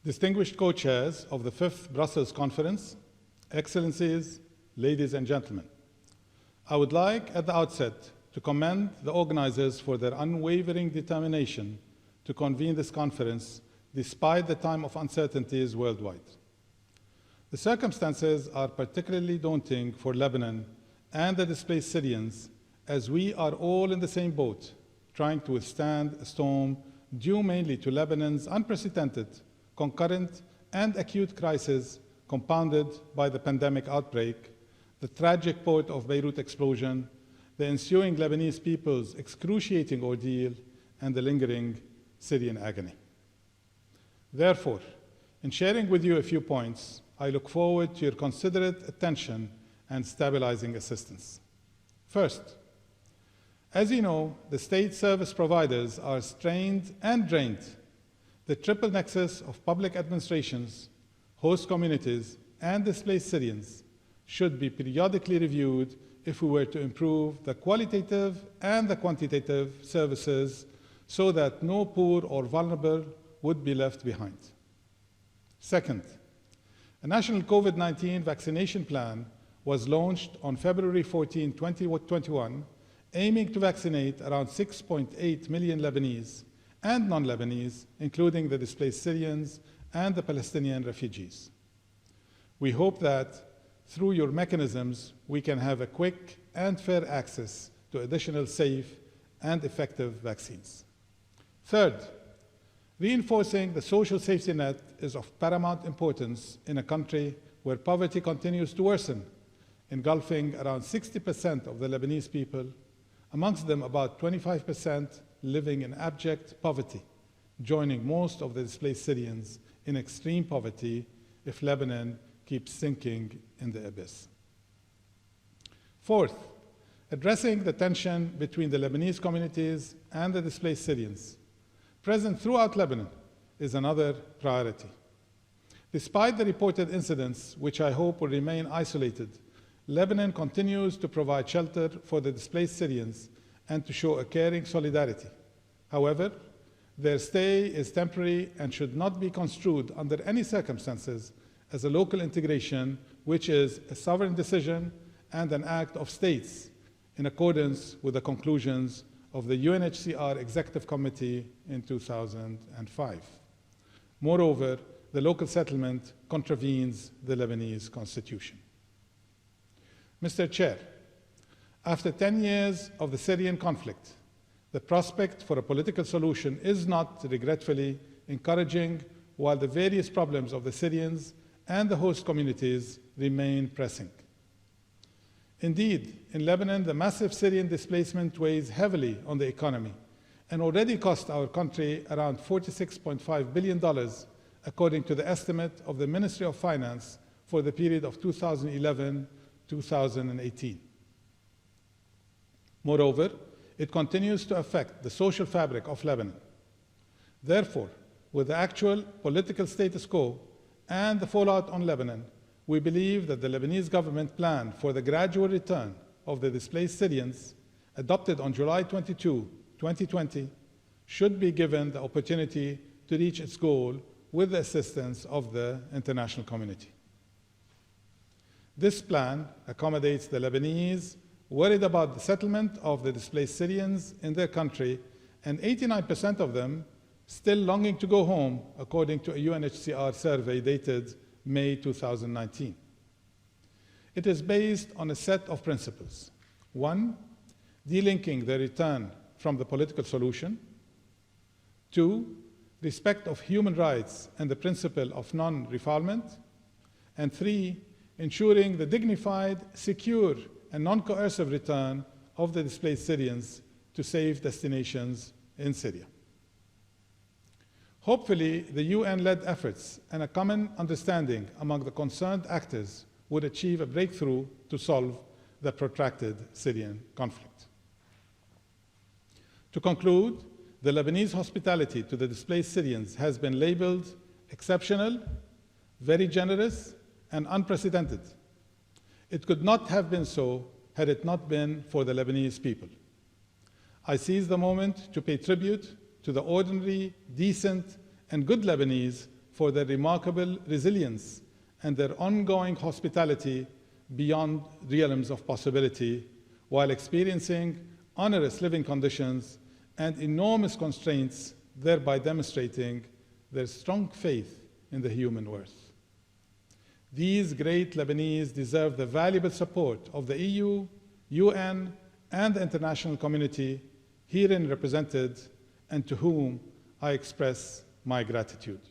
Distinguished co-chairs of the 5th Brussels Conference, Excellencies, ladies and gentlemen, I would like at the outset to commend the organizers for their unwavering determination to convene this conference despite the time of uncertainties worldwide. The circumstances are particularly daunting for Lebanon and the displaced Syrians, as we are all in the same boat, trying to withstand a storm due mainly to Lebanon's unprecedented, concurrent, and acute crisis compounded by the pandemic outbreak, the tragic port of Beiruut explosion, the ensuing Lebanese people's excruciating ordeal, and the lingering Syrian agony. Therefore, in sharing with you a few points, I look forward to your considerate attention and stabilizing assistance. First, as you know, the state service providers are strained and drained. The triple nexus of public administrations, host communities, and displaced Syrians should be periodically reviewed if we were to improve the qualitative and the quantitative services so that no poor or vulnerable would be left behind. Second, a national COVID-19 vaccination plan was launched on February 14, 2021, aiming to vaccinate around 6.8 million Lebanese and non-Lebanese, including the displaced Syrians and the Palestinian refugees. We hope that through your mechanisms, we can have a quick and fair access to additional safe and effective vaccines. Third, reinforcing the social safety net is of paramount importance in a country where poverty continues to worsen, engulfing around 60% of the Lebanese people, amongst them about 25% living in abject poverty, joining most of the displaced Syrians in extreme poverty if Lebanon keeps sinking in the abyss. Fourth, addressing the tension between the Lebanese communities and the displaced Syrians, present throughout Lebanon, is another priority. Despite the reported incidents, which I hope will remain isolated, Lebanon continues to provide shelter for the displaced Syrians and to show a caring solidarity. However, their stay is temporary and should not be construed under any circumstances as a local integration, which is a sovereign decision and an act of states in accordance with the conclusions of the UNHCR Executive Committee in 2005. Moreover, the local settlement contravenes the Lebanese constitution. Mr. Chair, after 10 years of the Syrian conflict, the prospect for a political solution is not, regretfully, encouraging, while the various problems of the Syrians and the host communities remain pressing. Indeed, in Lebanon, the massive Syrian displacement weighs heavily on the economy and already cost our country around $46.5 billion, according to the estimate of the Ministry of Finance for the period of 2011-2018. Moreover, it continues to affect the social fabric of Lebanon. Therefore, with the actual political status quo and the fallout on Lebanon, we believe that the Lebanese government plan for the gradual return of the displaced Syrians, adopted on July 22, 2020, should be given the opportunity to reach its goal with the assistance of the international community. This plan accommodates the Lebanese worried about the settlement of the displaced Syrians in their country, and 89% of them still longing to go home, according to a UNHCR survey dated May 2019. It is based on a set of principles. 1, delinking the return from the political solution. 2, respect of human rights and the principle of non-refoulement. And 3, ensuring the dignified, secure, and non-coercive return of the displaced Syrians to safe destinations in Syria. Hopefully, the UN-led efforts and a common understanding among the concerned actors would achieve a breakthrough to solve the protracted Syrian conflict. To conclude, the Lebanese hospitality to the displaced Syrians has been labeled exceptional, very generous, and unprecedented. It could not have been so had it not been for the Lebanese people. I seize the moment to pay tribute to the ordinary, decent, and good Lebanese for their remarkable resilience and their ongoing hospitality beyond realms of possibility, while experiencing onerous living conditions and enormous constraints, thereby demonstrating their strong faith in the human worth. These great Lebanese deserve the valuable support of the EU, UN, and the international community herein represented, and to whom I express my gratitude.